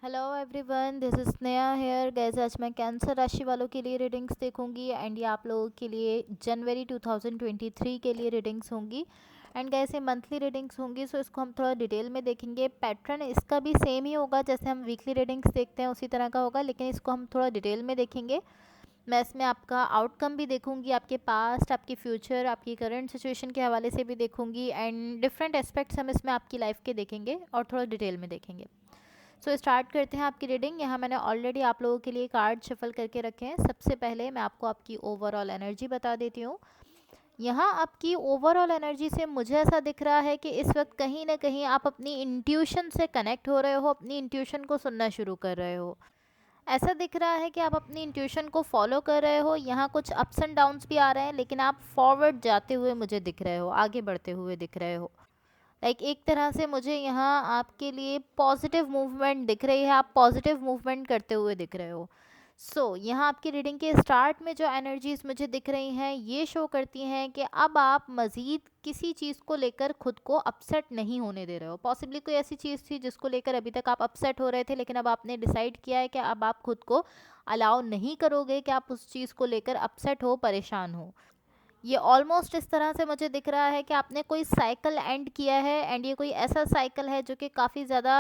Hello everyone, this is Sneha here. Guys आज मैं cancer राशि वालों के लिए रीडिंग्स देखूंगी एंड ये आप लोगों के लिए जनवरी 2023 के लिए रीडिंग्स होंगी। एंड गैस ये मंथली रीडिंग्स होंगी, सो इसको हम थोड़ा डिटेल में देखेंगे। पैटर्न इसका भी सेम ही होगा, जैसे हम वीकली रीडिंग्स देखते हैं उसी तरह का होगा, लेकिन इसको हम थोड़ा डिटेल में देखेंगे। मैं इसमें आपका आउटकम भी देखूंगी, आपके पास्ट, आपकी फ्यूचर, आपकी करंट सिचुएशन के हवाले से भी देखूंगी एंड डिफरेंट एस्पेक्ट्स हम इसमें आपकी लाइफ के देखेंगे और थोड़ा डिटेल में देखेंगे। सो स्टार्ट करते हैं आपकी रीडिंग। यहाँ मैंने ऑलरेडी आप लोगों के लिए कार्ड शफल करके रखे हैं। सबसे पहले मैं आपको आपकी ओवरऑल एनर्जी बता देती हूँ। यहाँ आपकी ओवरऑल एनर्जी से मुझे ऐसा दिख रहा है कि इस वक्त कहीं ना कहीं आप अपनी इंट्यूशन से कनेक्ट हो रहे हो, अपनी इंट्यूशन को सुनना शुरू कर रहे हो। ऐसा दिख रहा है कि आप अपनी इंट्यूशन को फॉलो कर रहे हो। यहाँ कुछ अप्स एंड डाउन्स भी आ रहे हैं, लेकिन आप फॉरवर्ड जाते हुए मुझे दिख रहे हो, आगे बढ़ते हुए दिख रहे हो। एक तरह से मुझे यहाँ आपके लिए पॉजिटिव मूवमेंट दिख रही है, आप पॉजिटिव मूवमेंट करते हुए दिख रहे हो। यहाँ आपकी रीडिंग के स्टार्ट में जो एनर्जीज मुझे दिख रही हैं ये शो करती हैं कि अब आप मज़ीद किसी चीज़ को लेकर खुद को अपसेट नहीं होने दे रहे हो। पॉसिबली कोई ऐसी चीज़ थी जिसको लेकर अभी तक आप अपसेट हो रहे थे, लेकिन अब आपने डिसाइड किया है कि अब आप खुद को अलाउ नहीं करोगे कि आप उस चीज़ को लेकर अपसेट हो, परेशान हो। ये ऑलमोस्ट इस तरह से मुझे दिख रहा है कि आपने कोई साइकिल एंड किया है एंड ये कोई ऐसा साइकिल है जो कि काफ़ी ज़्यादा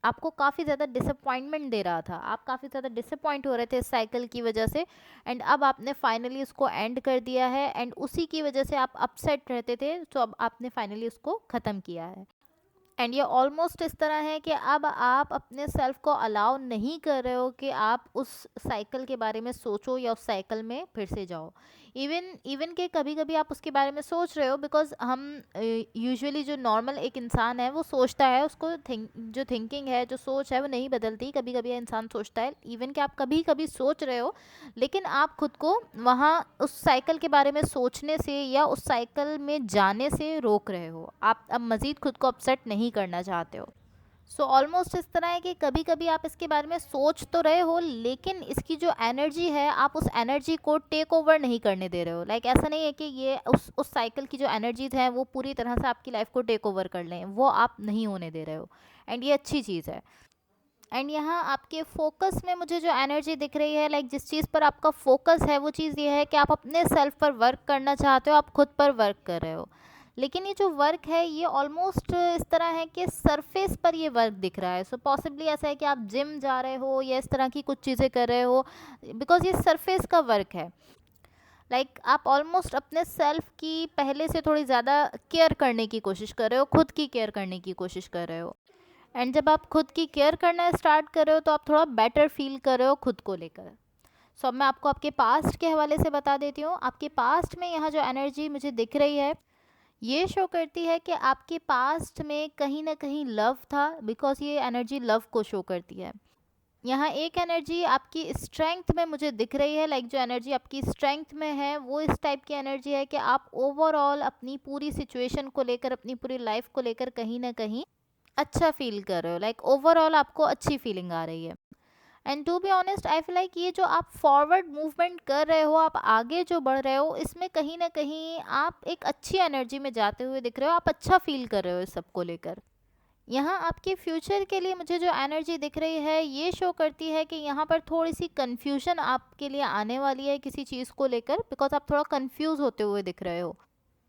आपको काफ़ी ज़्यादा डिसअपॉइंटमेंट दे रहा था। आप काफ़ी ज़्यादा डिसअपॉइंट हो रहे थे इस साइकिल की वजह से एंड अब आपने फाइनली उसको एंड कर दिया है एंड उसी की वजह से आप अपसेट रहते थे, तो अब आपने फाइनली उसको ख़त्म किया है। एंड ये ऑलमोस्ट इस तरह है कि अब आप अपने सेल्फ को अलाउ नहीं कर रहे हो कि आप उस साइकिल के बारे में सोचो या उस साइकिल में फिर से जाओ। इवन इवन के कभी कभी आप उसके बारे में सोच रहे हो, बिकॉज हम यूजुअली जो नॉर्मल एक इंसान है वो सोचता है, उसको जो थिंकिंग है, जो सोच है वो नहीं बदलती। कभी कभी इंसान सोचता है, इवन कि आप कभी कभी सोच रहे हो, लेकिन आप खुद को वहाँ उस साइकिल के बारे में सोचने से या उस साइकिल में जाने से रोक रहे हो। आप अब मज़ीद खुद को अपसेट नहीं करना चाहते हो। ऑलमोस्ट इस तरह है कि कभी कभी आप इसके बारे में सोच तो रहे हो, लेकिन इसकी जो एनर्जी है आप उस एनर्जी को टेक ओवर नहीं करने दे रहे हो। ऐसा नहीं है कि ये उस साइकिल की जो एनर्जीज हैं वो पूरी तरह से आपकी लाइफ को टेक ओवर कर लें, वो आप नहीं होने दे रहे हो एंड ये अच्छी चीज़ है। एंड यहाँ आपके फोकस में मुझे जो एनर्जी दिख रही है, जिस चीज़ पर आपका फोकस है वो चीज़ ये है कि आप अपने सेल्फ पर वर्क करना चाहते हो, आप खुद पर वर्क कर रहे हो। लेकिन ये जो वर्क है ये ऑलमोस्ट इस तरह है कि सरफेस पर ये वर्क दिख रहा है। पॉसिबली ऐसा है कि आप जिम जा रहे हो या इस तरह की कुछ चीज़ें कर रहे हो, बिकॉज ये सरफेस का वर्क है। आप ऑलमोस्ट अपने सेल्फ की पहले से थोड़ी ज़्यादा केयर करने की कोशिश कर रहे हो, खुद की केयर करने की कोशिश कर रहे हो। एंड जब आप खुद की केयर करना स्टार्ट कर रहे हो तो आप थोड़ा बेटर फील कर रहे हो खुद को लेकर। अब मैं आपको आपके पास्ट के हवाले से बता देती हूँ। आपके पास्ट में यहाँ जो एनर्जी मुझे दिख रही है ये शो करती है कि आपके पास्ट में कहीं ना कहीं लव था, बिकॉज ये एनर्जी लव को शो करती है। यहाँ एक एनर्जी आपकी स्ट्रेंथ में मुझे दिख रही है, जो एनर्जी आपकी स्ट्रेंथ में है वो इस टाइप की एनर्जी है कि आप ओवरऑल अपनी पूरी सिचुएशन को लेकर, अपनी पूरी लाइफ को लेकर कहीं ना कहीं अच्छा फील कर रहे हो। ओवरऑल आपको अच्छी फीलिंग आ रही है। And to be honest I feel ये जो आप फॉरवर्ड मूवमेंट कर रहे हो, आप आगे जो बढ़ रहे हो, इसमें कहीं ना कहीं आप एक अच्छी एनर्जी में जाते हुए दिख रहे हो, आप अच्छा फील कर रहे हो इस सबको लेकर। यहाँ आपके फ्यूचर के लिए मुझे जो एनर्जी दिख रही है ये शो करती है कि यहाँ पर थोड़ी सी कन्फ्यूजन आपके लिए आने वाली है किसी चीज़ को लेकर, बिकॉज आप थोड़ा कंफ्यूज होते हुए दिख रहे हो।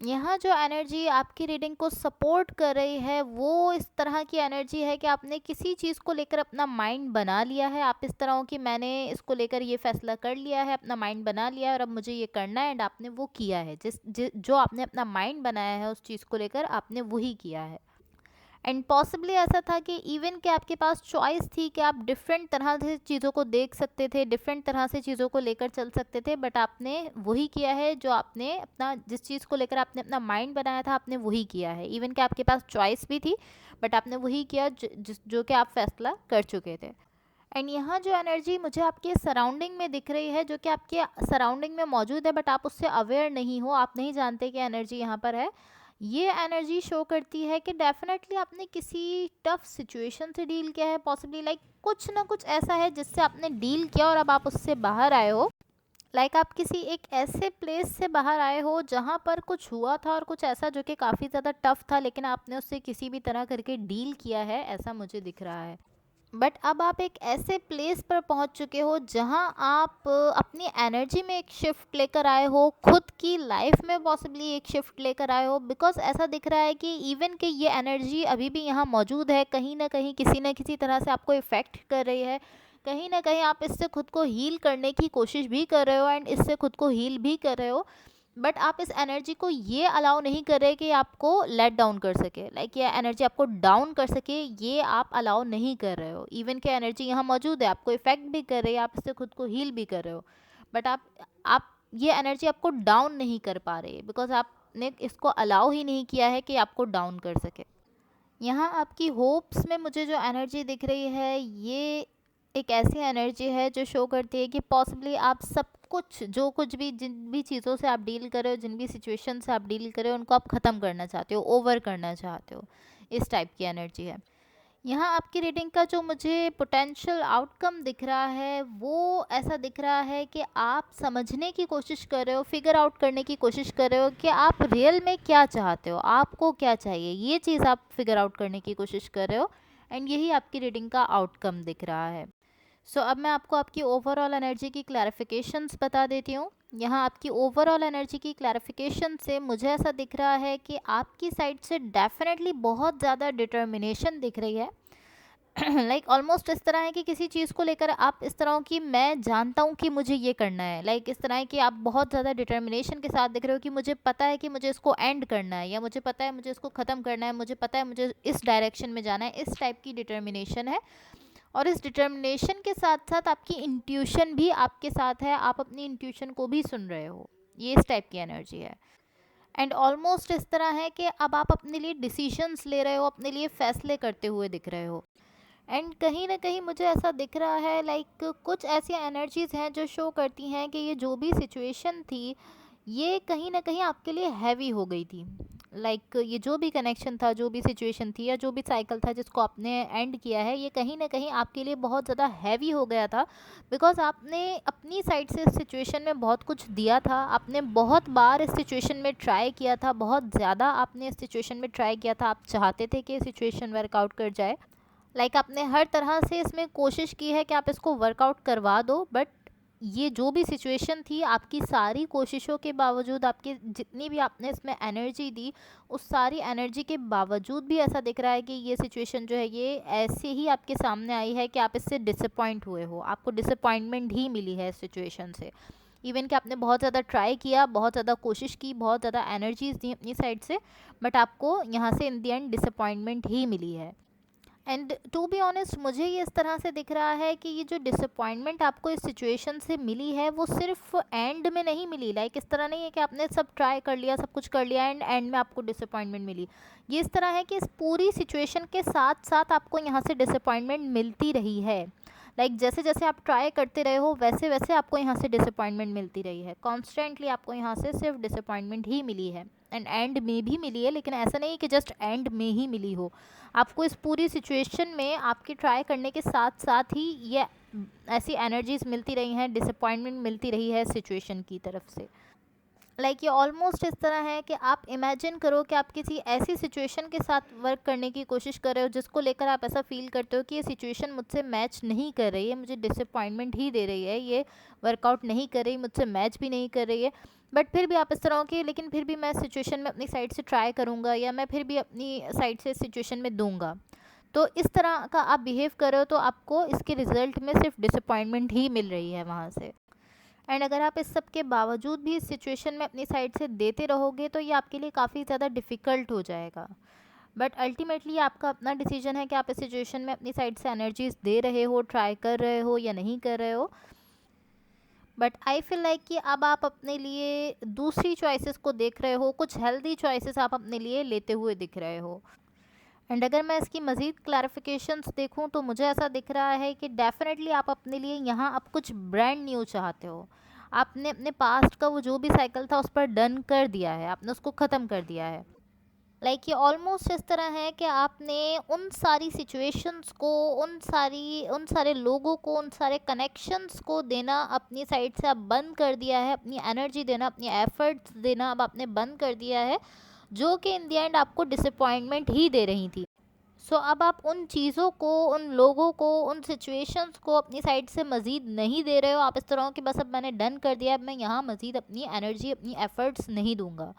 यहाँ जो एनर्जी आपकी रीडिंग को सपोर्ट कर रही है वो इस तरह की एनर्जी है कि आपने किसी चीज़ को लेकर अपना माइंड बना लिया है। आप इस तरह हो कि मैंने इसको लेकर ये फैसला कर लिया है, अपना माइंड बना लिया है और अब मुझे ये करना है, एंड आपने वो किया है। जो आपने अपना माइंड बनाया है उस चीज़ को लेकर आपने वही किया है। एंड पॉसिबली ऐसा था कि इवन कि आपके पास चॉइस थी कि आप डिफरेंट तरह से चीज़ों को देख सकते थे, डिफरेंट तरह से चीज़ों को लेकर चल सकते थे, बट आपने वही किया है जो आपने अपना, जिस चीज़ को लेकर आपने अपना माइंड बनाया था आपने वही किया है। इवन कि आपके पास चॉइस भी थी, बट आपने वही किया जो कि आप फैसला कर चुके थे। एंड यहाँ जो एनर्जी मुझे आपके सराउंडिंग में दिख रही है, जो कि आपके सराउंडिंग में मौजूद है बट आप उससे अवेयर नहीं हो, आप नहीं जानते कि एनर्जी यहाँ पर है। ये एनर्जी शो करती है कि डेफिनेटली आपने किसी टफ सिचुएशन से डील किया है। पॉसिबली कुछ ना कुछ ऐसा है जिससे आपने डील किया और अब आप उससे बाहर आए हो। आप किसी एक ऐसे प्लेस से बाहर आए हो जहाँ पर कुछ हुआ था और कुछ ऐसा जो कि काफ़ी ज़्यादा टफ था, लेकिन आपने उससे किसी भी तरह करके डील किया है, ऐसा मुझे दिख रहा है। बट अब आप एक ऐसे प्लेस पर पहुंच चुके हो जहां आप अपनी एनर्जी में एक शिफ्ट लेकर आए हो, खुद की लाइफ में पॉसिबली एक शिफ्ट लेकर आए हो, बिकॉज ऐसा दिख रहा है कि इवन कि ये एनर्जी अभी भी यहाँ मौजूद है, कहीं ना किसी तरह से आपको इफ़ेक्ट कर रही है, कहीं ना कहीं आप इससे खुद को हील करने की कोशिश भी कर रहे हो एंड इससे खुद को हील भी कर रहे हो। बट आप इस एनर्जी को ये अलाउ नहीं कर रहे कि आपको लेट डाउन कर सके, लाइक ये एनर्जी आपको डाउन कर सके, ये आप अलाउ नहीं कर रहे हो। इवन कि एनर्जी यहाँ मौजूद है, आपको इफेक्ट भी कर रही है, आप इससे खुद को हील भी कर रहे हो, बट आप ये एनर्जी आपको डाउन नहीं कर पा रही है, बिकॉज आपने इसको अलाउ ही नहीं किया है कि आपको डाउन कर सके। यहाँ आपकी होप्स में मुझे जो एनर्जी दिख रही है, ये एक ऐसी एनर्जी है जो शो करती है कि पॉसिबली आप सब कुछ, जो कुछ भी, जिन भी चीज़ों से आप डील कर रहे हो, जिन भी सिचुएशन से आप डील कर रहे हो, उनको आप ख़त्म करना चाहते हो, ओवर करना चाहते हो। इस टाइप की एनर्जी है। यहाँ आपकी रीडिंग का जो मुझे पोटेंशियल आउटकम दिख रहा है, वो ऐसा दिख रहा है कि आप समझने की कोशिश कर रहे हो, फिगर आउट करने की कोशिश कर रहे हो कि आप रियल में क्या चाहते हो, आपको क्या चाहिए, ये चीज़ आप फिगर आउट करने की कोशिश कर रहे हो, एंड यही आपकी रीडिंग का आउटकम दिख रहा है। सो अब मैं आपको आपकी ओवरऑल एनर्जी की क्लैरिफिकेशंस बता देती हूँ। यहाँ आपकी ओवरऑल एनर्जी की क्लैरिफिकेशन से मुझे ऐसा दिख रहा है कि आपकी साइड से डेफिनेटली बहुत ज़्यादा डिटर्मिनेशन दिख रही है। लाइक ऑलमोस्ट इस तरह है कि किसी चीज़ को लेकर आप इस तरह हो कि मैं जानता हूँ कि मुझे ये करना है, लाइक इस तरह है कि आप बहुत ज़्यादा डिटर्मिनेशन के साथ दिख रहे हो कि मुझे पता है कि मुझे इसको एंड करना है, या मुझे पता है मुझे इसको ख़त्म करना है, मुझे पता है मुझे इस डायरेक्शन में जाना है, इस टाइप की डिटर्मिनेशन है। और इस डिटर्मिनेशन के साथ साथ आपकी इंट्यूशन भी आपके साथ है, आप अपनी इंट्यूशन को भी सुन रहे हो, ये इस टाइप की एनर्जी है। एंड ऑलमोस्ट इस तरह है कि अब आप अपने लिए डिसीजंस ले रहे हो, अपने लिए फैसले करते हुए दिख रहे हो। एंड कहीं ना कहीं मुझे ऐसा दिख रहा है, लाइक कुछ ऐसी एनर्जीज़ हैं जो शो करती हैं कि ये जो भी सिचुएशन थी, ये कहीं ना कहीं आपके लिए हैवी हो गई थी। लाइक ये जो भी कनेक्शन था, जो भी सिचुएशन थी, या जो भी साइकिल था जिसको आपने एंड किया है, ये कहीं ना कहीं आपके लिए बहुत ज़्यादा हैवी हो गया था, बिकॉज आपने अपनी साइड से इस सिचुएशन में बहुत कुछ दिया था, आपने बहुत बार इस सिचुएशन में ट्राई किया था, बहुत ज़्यादा आपने इस सिचुएशन में ट्राई किया था, आप चाहते थे कि सिचुएशन वर्कआउट कर जाए, लाइक आपने हर तरह से इसमें कोशिश की है कि आप इसको वर्कआउट करवा दो, बट ये जो भी सिचुएशन थी, आपकी सारी कोशिशों के बावजूद, आपकी जितनी भी आपने इसमें एनर्जी दी, उस सारी एनर्जी के बावजूद भी ऐसा दिख रहा है कि ये सिचुएशन जो है ये ऐसे ही आपके सामने आई है कि आप इससे डिसअपॉइंट हुए हो, आपको डिसअपॉइंटमेंट ही मिली है इस सिचुएशन से। इवन कि आपने बहुत ज़्यादा ट्राई किया, बहुत ज़्यादा कोशिश की, बहुत ज़्यादा एनर्जीज दी अपनी साइड से, बट आपको यहाँ से इन दी एंड डिसअपॉइंटमेंट ही मिली है। एंड टू बी ऑनेस्ट, मुझे ये इस तरह से दिख रहा है कि ये जो डिसअपॉइंटमेंट आपको इस सिचुएशन से मिली है, वो सिर्फ एंड में नहीं मिली, लाइक इस तरह नहीं है कि आपने सब ट्राई कर लिया, सब कुछ कर लिया एंड एंड में आपको डिसअपॉइंटमेंट मिली। ये इस तरह है कि इस पूरी सिचुएशन के साथ साथ आपको यहाँ से डिसअपॉइंटमेंट मिलती रही है, लाइक जैसे जैसे आप ट्राई करते रहे हो, वैसे वैसे आपको यहाँ से डिसअपॉइंटमेंट मिलती रही है, कॉन्स्टेंटली आपको यहाँ से सिर्फ डिसअपॉइंटमेंट ही मिली है, एंड में भी मिली है, लेकिन ऐसा नहीं कि जस्ट एंड में ही मिली हो, आपको इस पूरी सिचुएशन में आपके ट्राई करने के साथ साथ ही ये ऐसी एनर्जीज मिलती रही हैं, डिसअपॉइंटमेंट मिलती रही है सिचुएशन की तरफ से। लाइक ये ऑलमोस्ट इस तरह है कि आप इमेजिन करो कि आप किसी ऐसी सिचुएशन के साथ वर्क करने की कोशिश कर रहे हो जिसको लेकर आप ऐसा फील करते हो कि ये सिचुएशन मुझसे मैच नहीं कर रही है, मुझे डिसअपॉइंटमेंट ही दे रही है, ये वर्कआउट नहीं कर रही, मुझसे मैच भी नहीं कर रही है, बट फिर भी आप इस तरह हो कि लेकिन फिर भी मैं सिचुएशन में अपनी साइड से ट्राई करूँगा, या मैं फिर भी अपनी साइड से सिचुएशन में दूंगा। तो इस तरह का आप बिहेव कर रहे हो, तो आपको इसके रिजल्ट में सिर्फ डिसअपॉइंटमेंट ही मिल रही है वहाँ से। एंड अगर आप इस सब के बावजूद भी इस सिचुएशन में अपनी साइड से देते रहोगे, तो ये आपके लिए काफ़ी ज़्यादा डिफ़िकल्ट हो जाएगा। बट अल्टीमेटली आपका अपना डिसीजन है कि आप इस सिचुएशन में अपनी साइड से एनर्जीज दे रहे हो, ट्राई कर रहे हो या नहीं कर रहे हो। बट आई फील लाइक कि अब आप अपने लिए दूसरी चॉइसेस को देख रहे हो, कुछ हेल्दी चॉइसेस आप अपने लिए लेते हुए दिख रहे हो। एंड अगर मैं इसकी मज़ीद क्लैरिफिकेशंस देखूं, तो मुझे ऐसा दिख रहा है कि डेफिनेटली आप अपने लिए यहाँ अब कुछ ब्रांड न्यू चाहते हो। आपने अपने पास्ट का वो जो भी साइकिल था उस पर डन कर दिया है, आपने उसको ख़त्म कर दिया है। लाइक ये ऑलमोस्ट इस तरह है कि आपने उन सारी सिचुएशंस को, उन सारे लोगों को, उन सारे कनेक्शंस को देना अपनी साइड से अब बंद कर दिया है, अपनी एनर्जी देना, अपनी एफर्ट्स देना अब आपने बंद कर दिया है, जो कि इन दी एंड आपको डिसअपॉइंटमेंट ही दे रही थी। सो अब आप उन चीज़ों को, उन लोगों को, उन सिचुएशंस को अपनी साइड से मज़ीद नहीं दे रहे हो। आप इस तरह हो कि बस अब मैंने डन कर दिया, अब मैं यहाँ मज़ीद अपनी एनर्जी, अपनी एफर्ट्स नहीं दूंगा,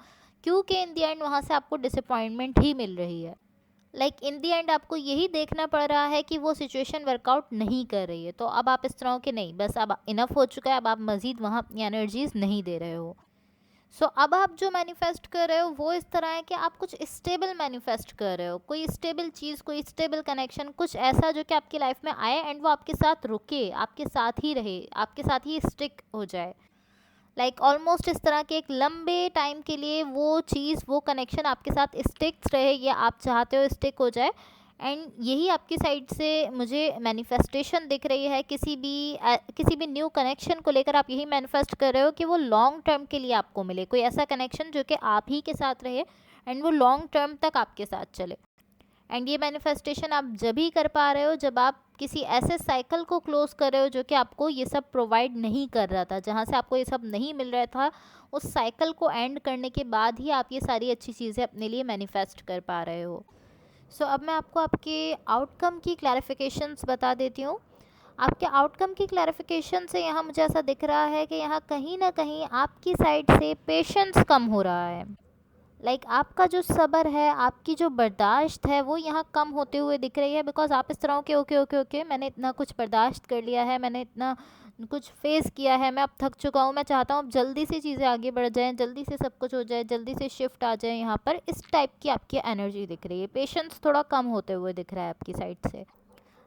क्योंकि इन दी एंड वहाँ से आपको डिसअपॉइंटमेंट ही मिल रही है। लाइक इन दी एंड आपको यही देखना पड़ रहा है कि वो सिचुएशन वर्कआउट नहीं कर रही है। तो अब आप इस तरह हो कि नहीं, बस अब इनफ हो चुका है, अब आप मज़ीद वहाँ अपनी एनर्जीज नहीं दे रहे हो। सो अब आप जो मैनिफेस्ट कर रहे हो वो इस तरह है कि आप कुछ स्टेबल मैनिफेस्ट कर रहे हो, कोई स्टेबल चीज़, कोई स्टेबल कनेक्शन, कुछ ऐसा जो कि आपकी लाइफ में आए एंड वो आपके साथ रुके, आपके साथ ही रहे, आपके साथ ही स्टिक हो जाए। लाइक ऑलमोस्ट इस तरह के एक लंबे टाइम के लिए वो चीज़, वो कनेक्शन आपके साथ स्टिक्स रहे, या आप चाहते हो स्टिक हो जाए। एंड यही आपकी साइड से मुझे मैनिफेस्टेशन दिख रही है। किसी भी न्यू कनेक्शन को लेकर आप यही मैनिफेस्ट कर रहे हो कि वो लॉन्ग टर्म के लिए आपको मिले, कोई ऐसा कनेक्शन जो कि आप ही के साथ रहे एंड वो लॉन्ग टर्म तक आपके साथ चले। एंड ये मैनिफेस्टेशन आप जब ही कर पा रहे हो जब आप किसी ऐसे साइकिल को क्लोज कर रहे हो जो कि आपको ये सब प्रोवाइड नहीं कर रहा था, जहाँ से आपको ये सब नहीं मिल रहा था। उस साइकिल को एंड करने के बाद ही आप ये सारी अच्छी चीज़ें अपने लिए मैनिफेस्ट कर पा रहे हो। सो अब मैं आपको आपके आउटकम की क्लैरिफिकेशंस बता देती हूँ। आपके आउटकम की क्लैरिफिकेशन से यहाँ मुझे ऐसा दिख रहा है कि यहाँ कहीं ना कहीं आपकी साइड से पेशेंस कम हो रहा है। लाइक आपका जो सब्र है, आपकी जो बर्दाश्त है, वो यहाँ कम होते हुए दिख रही है। बिकॉज आप इस तरह के ओके ओके ओके, मैंने इतना कुछ बर्दाश्त कर लिया है, मैंने इतना कुछ फेस किया है, मैं अब थक चुका हूँ, मैं चाहता हूँ अब जल्दी से चीज़ें आगे बढ़ जाएं, जल्दी से सब कुछ हो जाए, जल्दी से शिफ्ट आ जाए यहाँ पर। इस टाइप की आपकी एनर्जी दिख रही है। पेशेंस थोड़ा कम होते हुए दिख रहा है आपकी साइड से।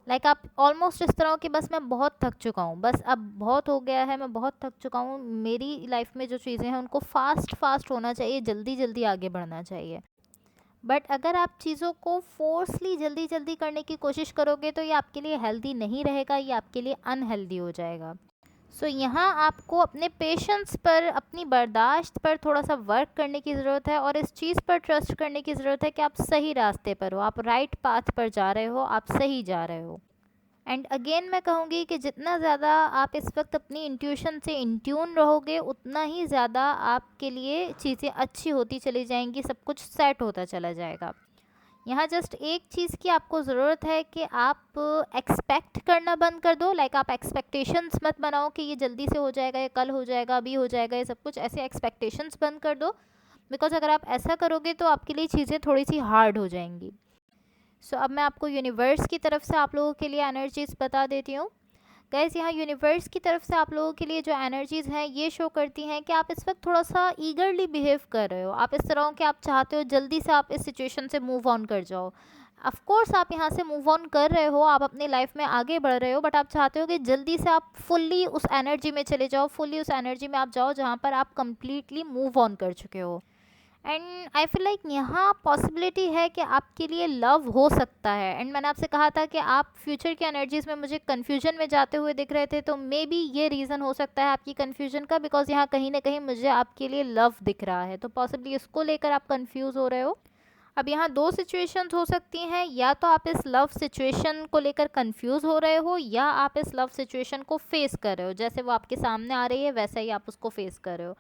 लाइक आप ऑलमोस्ट इस तरह हो कि बस मैं बहुत थक चुका हूँ, बस अब बहुत हो गया है, मैं बहुत थक चुका हूँ, मेरी लाइफ में जो चीज़ें हैं उनको फास्ट फास्ट होना चाहिए, जल्दी जल्दी आगे बढ़ना चाहिए। बट अगर आप चीज़ों को फोर्सली जल्दी जल्दी करने की कोशिश करोगे तो ये आपके लिए हेल्दी नहीं रहेगा, ये आपके लिए अनहेल्दी हो जाएगा। सो यहाँ आपको अपने पेशेंस पर, अपनी बर्दाश्त पर थोड़ा सा वर्क करने की ज़रूरत है, और इस चीज़ पर ट्रस्ट करने की ज़रूरत है कि आप सही रास्ते पर हो, आप राइट पाथ पर जा रहे हो, आप सही जा रहे हो। एंड अगेन मैं कहूँगी कि जितना ज़्यादा आप इस वक्त अपनी इंट्यूशन से इंट्यून रहोगे, उतना ही ज़्यादा आपके लिए चीज़ें अच्छी होती चली जाएंगी, सब कुछ सेट होता चला जाएगा। यहाँ जस्ट एक चीज़ की आपको ज़रूरत है कि आप एक्सपेक्ट करना बंद कर दो। लाइक आप एक्सपेक्टेशंस मत बनाओ कि ये जल्दी से हो जाएगा, ये कल हो जाएगा, अभी हो जाएगा, ये सब कुछ ऐसे एक्सपेक्टेशंस बंद कर दो। बिकॉज अगर आप ऐसा करोगे तो आपके लिए चीज़ें थोड़ी सी हार्ड हो जाएंगी। सो अब मैं आपको यूनिवर्स की तरफ से आप लोगों के लिए एनर्जीज़ बता देती हूँ। गाइस यहाँ यूनिवर्स की तरफ से आप लोगों के लिए जो एनर्जीज़ हैं ये शो करती हैं कि आप इस वक्त थोड़ा सा ईगरली बिहेव कर रहे हो। आप इस तरह हो कि आप चाहते हो जल्दी से आप इस सिचुएशन से मूव ऑन कर जाओ। ऑफ कोर्स आप यहाँ से मूव ऑन कर रहे हो, आप अपनी लाइफ में आगे बढ़ रहे हो, बट आप चाहते हो कि जल्दी से आप फुल्ली उस एनर्जी में चले जाओ, फुल्ली उस एनर्जी में आप जाओ जहाँ पर आप कम्प्लीटली मूव ऑन कर चुके हो। एंड आई फील लाइक यहाँ पॉसिबिलिटी है कि आपके लिए लव हो सकता है। एंड मैंने आपसे कहा था कि आप फ्यूचर की एनर्जीज़ में मुझे कन्फ्यूजन में जाते हुए दिख रहे थे, तो मे बी ये रीज़न हो सकता है आपकी कन्फ्यूजन का। बिकॉज यहाँ कहीं ना कहीं मुझे आपके लिए लव दिख रहा है, तो पॉसिबली इसको लेकर आप कन्फ्यूज़ हो रहे हो। अब यहाँ दो सिचुएशंस हो सकती हैं, या तो आप इस लव सिचुएशन को लेकर कंफ्यूज हो रहे हो, या आप इस लव सिचुएशन को फेस कर रहे हो, जैसे वो आपके सामने आ रही है वैसा ही आप उसको फेस कर रहे हो।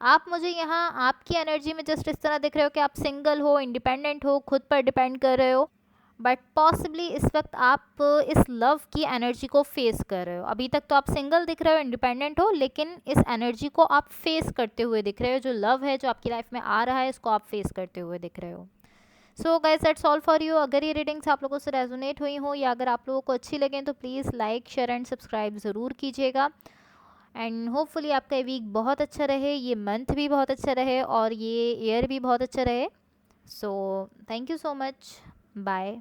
आप मुझे यहाँ आपकी एनर्जी में जस्ट इस तरह दिख रहे हो कि आप सिंगल हो, इंडिपेंडेंट हो, खुद पर डिपेंड कर रहे हो, बट पॉसिबली इस वक्त आप इस लव की एनर्जी को फेस कर रहे हो। अभी तक तो आप सिंगल दिख रहे हो, इंडिपेंडेंट हो, लेकिन इस एनर्जी को आप फेस करते हुए दिख रहे हो। जो लव है जो आपकी लाइफ में आ रहा है, इसको आप फेस करते हुए दिख रहे हो। So guys that's all for you. अगर ये रीडिंग्स आप लोगों से रेजोनेट हुई हो, या अगर आप लोगों को अच्छी लगें, तो please like, share and subscribe ज़रूर कीजिएगा। एंड होपफुली आपका वीक बहुत अच्छा रहे, ये मंथ भी बहुत अच्छा रहे, और ये ईयर भी बहुत अच्छा रहे। So thank you so much, bye.